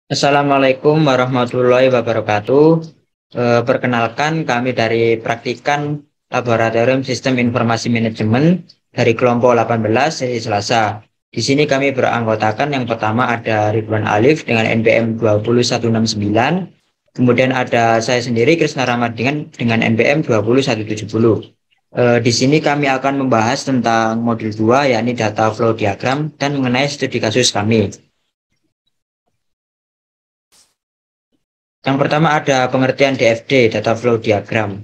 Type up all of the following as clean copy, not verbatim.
Assalamualaikum warahmatullahi wabarakatuh. Perkenalkan kami dari Praktikan Laboratorium Sistem Informasi Manajemen dari kelompok 18 sesi Selasa. Di sini kami beranggotakan yang pertama ada Ridwan Alif dengan NPM 20169. Kemudian ada saya sendiri Krisna Ramadhan dengan NPM 20170. Di sini kami akan membahas tentang modul 2 yakni data flow diagram dan mengenai studi kasus kami. Yang pertama ada pengertian DFD, Data Flow Diagram.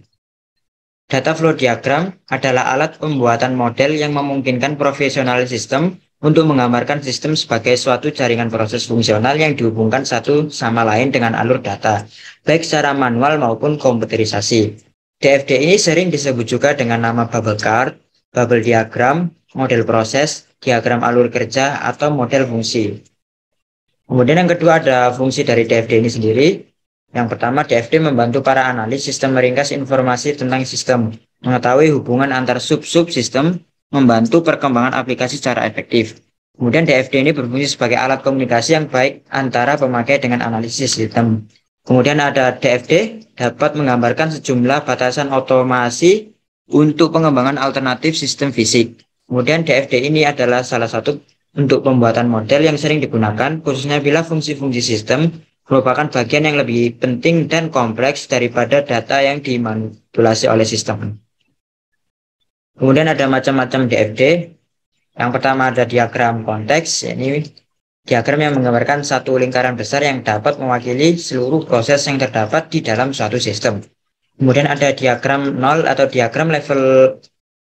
Data Flow Diagram adalah alat pembuatan model yang memungkinkan profesional sistem untuk menggambarkan sistem sebagai suatu jaringan proses fungsional yang dihubungkan satu sama lain dengan alur data, baik secara manual maupun komputerisasi. DFD ini sering disebut juga dengan nama bubble chart, bubble diagram, model proses, diagram alur kerja, atau model fungsi. Kemudian yang kedua ada fungsi dari DFD ini sendiri. Yang pertama, DFD membantu para analis sistem meringkas informasi tentang sistem, mengetahui hubungan antar sub-sub sistem, membantu perkembangan aplikasi secara efektif. Kemudian DFD ini berfungsi sebagai alat komunikasi yang baik antara pemakai dengan analisis sistem. Kemudian ada DFD dapat menggambarkan sejumlah batasan otomasi untuk pengembangan alternatif sistem fisik. Kemudian DFD ini adalah salah satu untuk pembuatan model yang sering digunakan, khususnya bila fungsi-fungsi sistem merupakan bagian yang lebih penting dan kompleks daripada data yang dimanipulasi oleh sistem. Kemudian ada macam-macam DFD. Yang pertama ada diagram konteks, ini diagram yang menggambarkan satu lingkaran besar yang dapat mewakili seluruh proses yang terdapat di dalam suatu sistem. Kemudian ada diagram 0 atau diagram level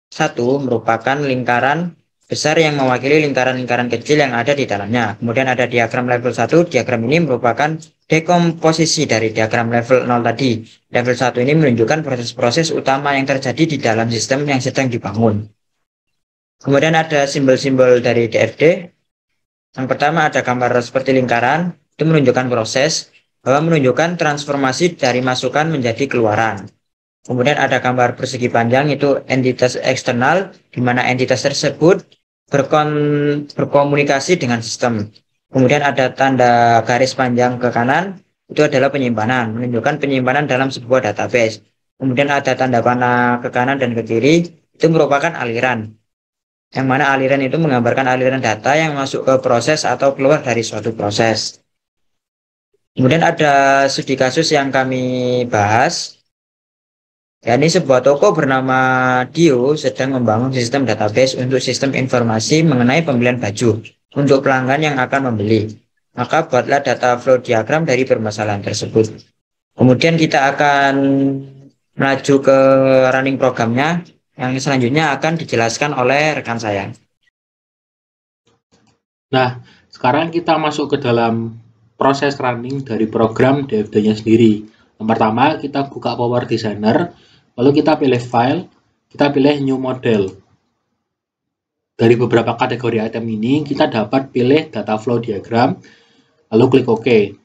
1 merupakan lingkaran besar yang mewakili lingkaran-lingkaran kecil yang ada di dalamnya. Kemudian ada diagram level 1, diagram ini merupakan dekomposisi dari diagram level 0 tadi. Level 1 ini menunjukkan proses-proses utama yang terjadi di dalam sistem yang sedang dibangun. Kemudian ada simbol-simbol dari DFD. Yang pertama ada gambar seperti lingkaran, itu menunjukkan proses, bahwa menunjukkan transformasi dari masukan menjadi keluaran. Kemudian ada gambar persegi panjang, itu entitas eksternal, di mana entitas tersebut berkomunikasi dengan sistem. Kemudian ada tanda garis panjang ke kanan, itu adalah penyimpanan, menunjukkan penyimpanan dalam sebuah database. Kemudian ada tanda panah ke kanan dan ke kiri, itu merupakan aliran. Yang mana aliran itu menggambarkan aliran data yang masuk ke proses atau keluar dari suatu proses. Kemudian ada studi kasus yang kami bahas. Ya, ini sebuah toko bernama Dio sedang membangun sistem database untuk sistem informasi mengenai pembelian baju untuk pelanggan yang akan membeli. Maka buatlah data flow diagram dari permasalahan tersebut. Kemudian kita akan melaju ke running programnya yang selanjutnya akan dijelaskan oleh rekan saya. Nah, sekarang kita masuk ke dalam proses running dari program DFD-nya sendiri. Yang pertama, kita buka Power Designer. Lalu kita pilih file, kita pilih new model. Dari beberapa kategori item ini, kita dapat pilih data flow diagram, lalu klik OK.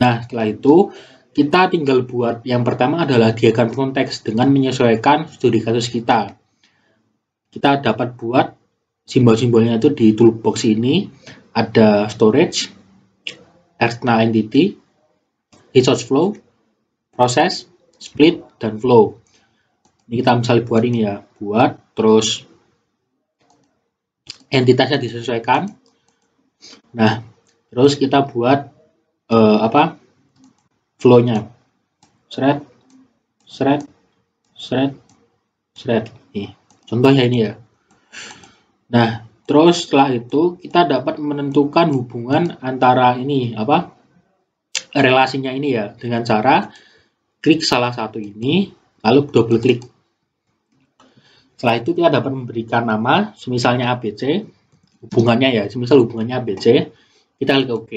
Nah, setelah itu, kita tinggal buat yang pertama adalah diagram konteks dengan menyesuaikan studi kasus kita. Kita dapat buat simbol-simbolnya itu di toolbox ini, ada storage, external entity, resource flow, process, split, dan flow. Ini kita misalnya buat ini ya, buat terus entitasnya disesuaikan. Nah, terus kita buat flow-nya, thread, nih contohnya ini ya. Nah, terus setelah itu kita dapat menentukan hubungan antara ini relasinya ini ya, dengan cara klik salah satu ini, lalu double klik. Setelah itu kita dapat memberikan nama, misalnya ABC, hubungannya ya, semisal hubungannya ABC, kita klik OK.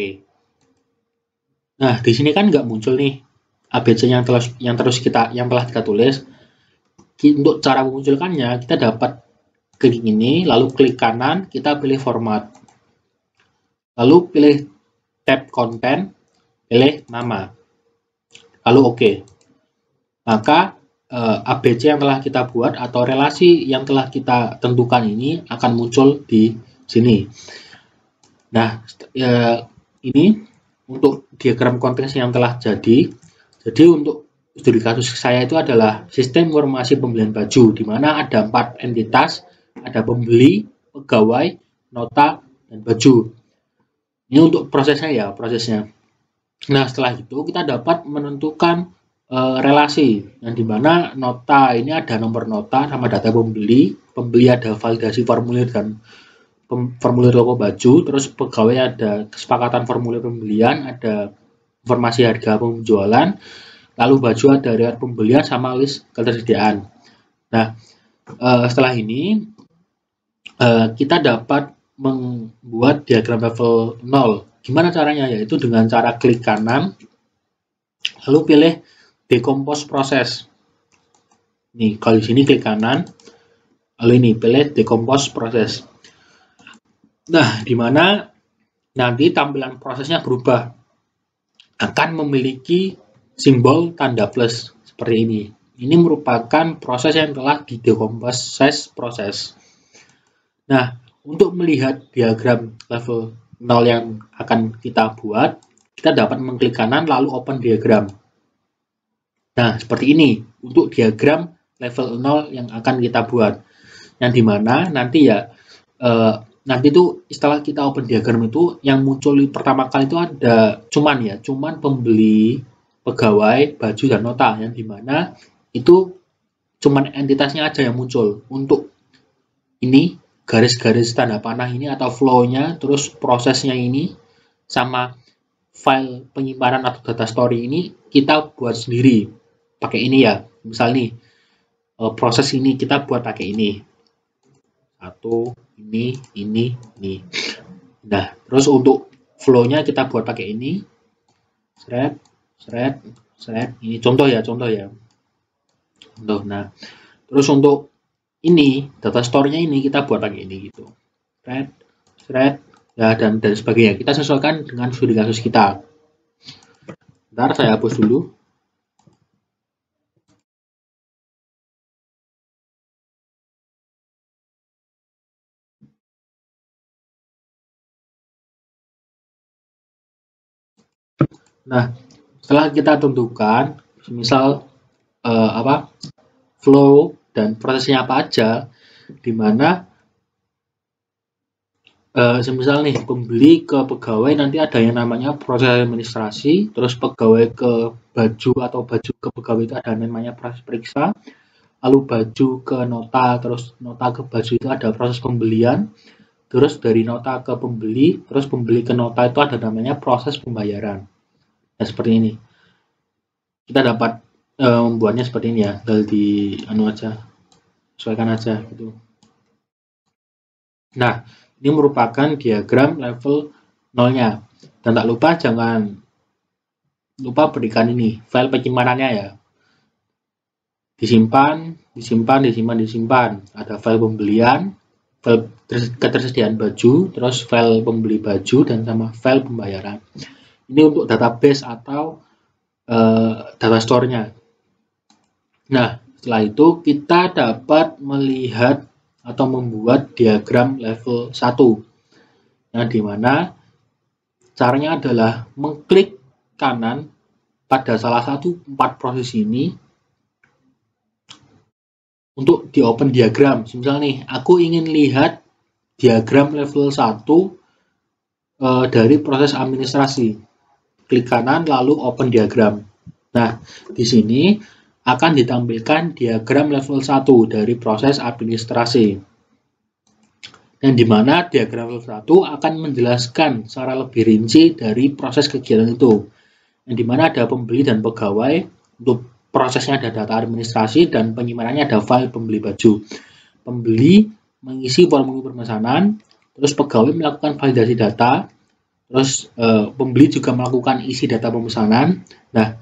Nah, di sini kan nggak muncul nih ABC yang telah kita tulis. Untuk cara memunculkannya, kita dapat klik ini, lalu klik kanan, kita pilih format, lalu pilih tab content, pilih nama, lalu OK. Maka ABC yang telah kita buat atau relasi yang telah kita tentukan ini akan muncul di sini. Nah, ini untuk diagram konteks yang telah jadi untuk studi kasus saya itu adalah sistem informasi pembelian baju, di mana ada 4 entitas, ada pembeli, pegawai, nota, dan baju. Ini untuk prosesnya ya, prosesnya. Nah, setelah itu kita dapat menentukan relasi, yang dimana nota ini ada nomor nota sama data pembeli, ada validasi formulir dan formulir toko baju, terus pegawai ada kesepakatan formulir pembelian, ada informasi harga penjualan, lalu baju ada riwayat pembelian sama list ketersediaan. Nah, setelah ini kita dapat membuat diagram level 0. Gimana caranya? Yaitu dengan cara klik kanan, lalu pilih decompose proses. Nih, kalau di sini klik kanan, lalu ini pilih decompose proses. Nah, di mana nanti tampilan prosesnya berubah, akan memiliki simbol tanda plus seperti ini. Ini merupakan proses yang telah didecompose proses. Nah, untuk melihat diagram level 0 yang akan kita buat, kita dapat mengklik kanan lalu open diagram. Nah, seperti ini untuk diagram level 0 yang akan kita buat. Yang dimana nanti ya, nanti itu setelah kita open diagram itu, yang muncul pertama kali itu ada cuman pembeli, pegawai, baju, dan nota. Yang dimana itu cuman entitasnya aja yang muncul. Untuk ini, garis-garis tanda panah ini atau flow-nya, terus prosesnya ini, sama file penyimpanan atau data story ini kita buat sendiri pakai ini ya. Misal nih, proses ini kita buat pakai ini. Satu, ini. Nah, terus untuk flow-nya kita buat pakai ini. Thread. Ini contoh ya. Nah, terus untuk ini data store-nya ini kita buat pakai ini gitu. Thread, ya, dan sebagainya. Kita sesuaikan dengan studi kasus kita. Bentar, saya hapus dulu. Nah, setelah kita tentukan, misal flow dan prosesnya apa aja, dimana semisal nih pembeli ke pegawai nanti ada yang namanya proses administrasi, terus pegawai ke baju atau baju ke pegawai itu ada namanya proses periksa, lalu baju ke nota, terus nota ke baju itu ada proses pembelian, terus dari nota ke pembeli, terus pembeli ke nota itu ada namanya proses pembayaran. Nah, seperti ini. Kita dapat membuatnya seperti ini ya, tinggal di sesuaikan aja gitu. Nah, ini merupakan diagram level 0-nya. Dan tak lupa jangan lupa berikan ini file penyimpanannya ya. Disimpan. Ada file pembelian, file ketersediaan baju, terus file pembeli baju, dan sama file pembayaran. Ini untuk database atau data store-nya. Nah, setelah itu kita dapat melihat atau membuat diagram level 1, yang dimana caranya adalah mengklik kanan pada salah satu 4 proses ini untuk di open diagram. Misal nih, aku ingin lihat diagram level 1 dari proses administrasi. Klik kanan lalu open diagram. Nah, di sini akan ditampilkan diagram level 1 dari proses administrasi. Yang dimana diagram level 1 akan menjelaskan secara lebih rinci dari proses kegiatan itu. Yang dimana ada pembeli dan pegawai, untuk prosesnya ada data administrasi, dan penyimpanannya ada file pembeli baju. Pembeli mengisi formulir pemesanan, terus pegawai melakukan validasi data, terus pembeli juga melakukan isi data pemesanan. Nah,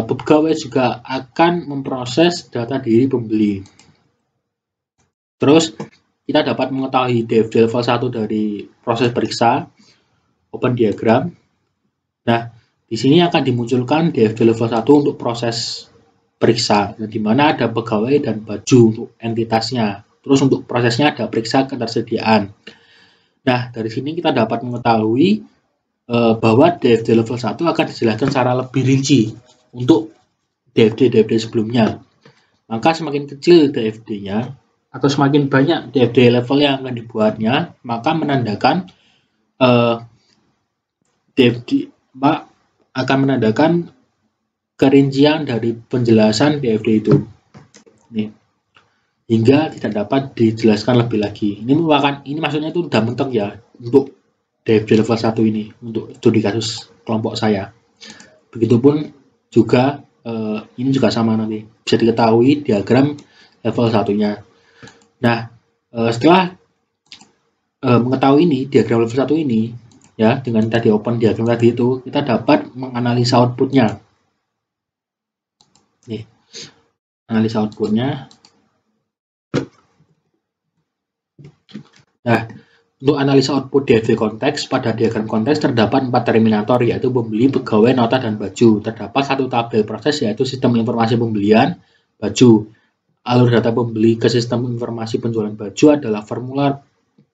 pegawai juga akan memproses data diri pembeli. Terus kita dapat mengetahui DFD level 1 dari proses periksa, open diagram. Nah, di sini akan dimunculkan DFD level 1 untuk proses periksa, di mana ada pegawai dan baju untuk entitasnya. Terus untuk prosesnya ada periksa ketersediaan. Nah, dari sini kita dapat mengetahui bahwa DFD level 1 akan dijelaskan secara lebih rinci untuk DFD sebelumnya. Maka semakin kecil DFD-nya atau semakin banyak DFD level yang akan dibuatnya, maka menandakan DFD akan menandakan kerincian dari penjelasan DFD itu. Nih, hingga tidak dapat dijelaskan lebih lagi. Ini maksudnya itu udah mentok ya untuk DFD level 1 ini untuk studi kasus kelompok saya. Begitupun juga ini juga sama, nanti bisa diketahui diagram level 1-nya. Nah, setelah mengetahui ini diagram level 1 ini ya, dengan tadi open diagram tadi itu, kita dapat menganalisa outputnya. Nih, analisa outputnya. Nah, untuk analisa output DFD konteks, pada diagram konteks terdapat 4 terminator, yaitu pembeli, pegawai, nota, dan baju. Terdapat satu tabel proses, yaitu sistem informasi pembelian baju. Alur data pembeli ke sistem informasi penjualan baju adalah formular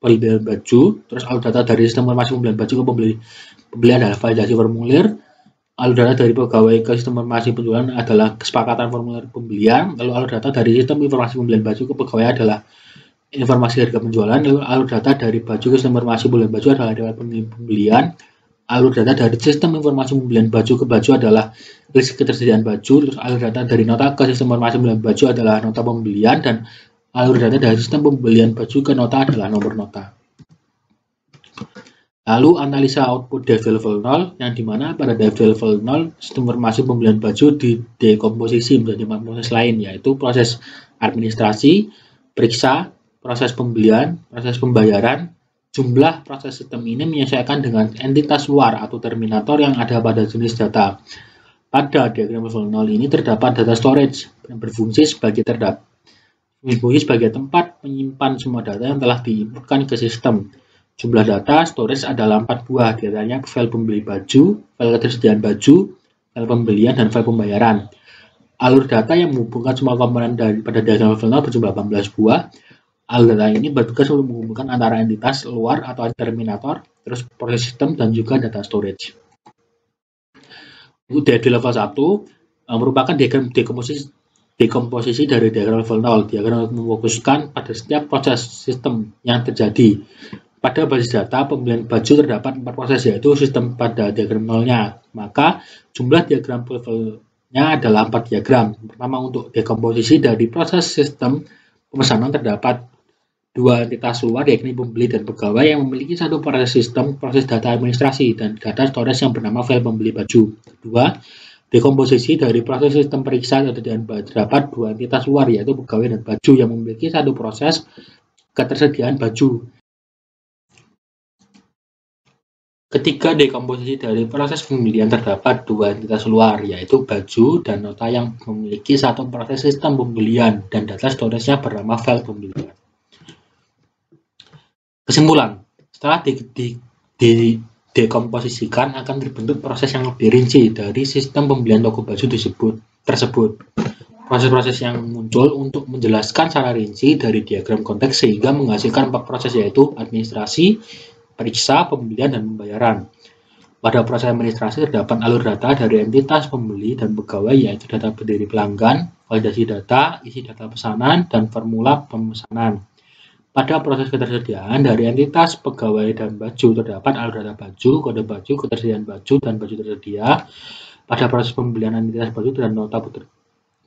pembelian baju. Terus alur data dari sistem informasi pembelian baju ke pembeli adalah validasi formulir. Alur data dari pegawai ke sistem informasi penjualan adalah kesepakatan formulir pembelian. Lalu alur data dari sistem informasi pembelian baju ke pegawai adalah informasi harga penjualan. Lalu alur data dari baju ke sistem informasi pembelian baju adalah riwayat pembelian. Alur data dari sistem informasi pembelian baju ke baju adalah list ketersediaan baju. Terus alur data dari nota ke sistem informasi pembelian baju adalah nota pembelian, dan alur data dari sistem pembelian baju ke nota adalah nomor nota. Lalu analisa output DFD level 0, yang dimana pada DFD level 0 sistem informasi pembelian baju didekomposisi menjadi 4 proses lain, yaitu proses administrasi, periksa, proses pembelian, proses pembayaran. Jumlah proses sistem ini menyesuaikan dengan entitas luar atau terminator yang ada pada jenis data. Pada diagram level 0 ini terdapat data storage yang berfungsi sebagai tempat menyimpan semua data yang telah diinputkan ke sistem. Jumlah data storage adalah 4 buah, diantaranya file pembeli baju, file ketersediaan baju, file pembelian, dan file pembayaran. Alur data yang menghubungkan semua komponen pada diagram level 0 berjumlah 18 buah. Alur data ini bertugas untuk menghubungkan antara entitas luar atau terminator, terus proses sistem, dan juga data storage. Untuk DFD level 1 merupakan diagram dekomposisi dari diagram level 0. Diagram memfokuskan pada setiap proses sistem yang terjadi. Pada basis data pembelian baju terdapat 4 proses, yaitu sistem pada diagram 0-nya. Maka jumlah diagram levelnya adalah 4 diagram. Pertama, untuk dekomposisi dari proses sistem pemesanan terdapat 2 entitas luar, yakni pembeli dan pegawai, yang memiliki satu proses sistem, proses data administrasi, dan data storage yang bernama file pembeli baju. Kedua, dekomposisi dari proses sistem periksa dan terdapat 2 entitas luar, yaitu pegawai dan baju, yang memiliki satu proses ketersediaan baju. Ketika dekomposisi dari proses pembelian terdapat 2 entitas luar, yaitu baju dan nota, yang memiliki satu proses sistem pembelian dan data storage-nya bernama file pembelian. Kesimpulan, setelah dekomposisikan akan terbentuk proses yang lebih rinci dari sistem pembelian toko baju tersebut. Proses-proses yang muncul untuk menjelaskan secara rinci dari diagram konteks sehingga menghasilkan 4 proses, yaitu administrasi, periksa, pembelian, dan pembayaran. Pada proses administrasi terdapat alur data dari entitas pembeli dan pegawai, yaitu data berdiri pelanggan, validasi data, isi data pesanan, dan formula pemesanan. Pada proses ketersediaan dari entitas pegawai dan baju terdapat alur data baju, kode baju, ketersediaan baju, dan baju tersedia. Pada proses pembelian entitas baju dan nota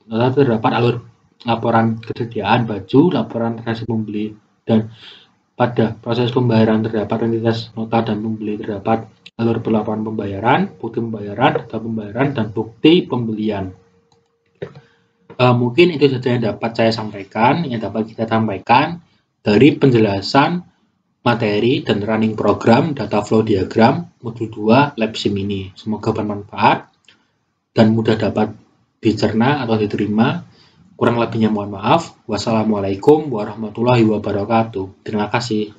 terdapat alur laporan ketersediaan baju, laporan transaksi pembeli, dan pada proses pembayaran terdapat entitas nota dan pembeli terdapat alur pelaporan pembayaran, bukti pembayaran, data pembayaran, dan bukti pembelian. Mungkin itu saja yang dapat saya sampaikan, yang dapat kita sampaikan dari penjelasan materi dan running program data flow diagram modul 2 lab sim ini. Semoga bermanfaat dan mudah dapat dicerna atau diterima. Kurang lebihnya mohon maaf. Wassalamualaikum warahmatullahi wabarakatuh. Terima kasih.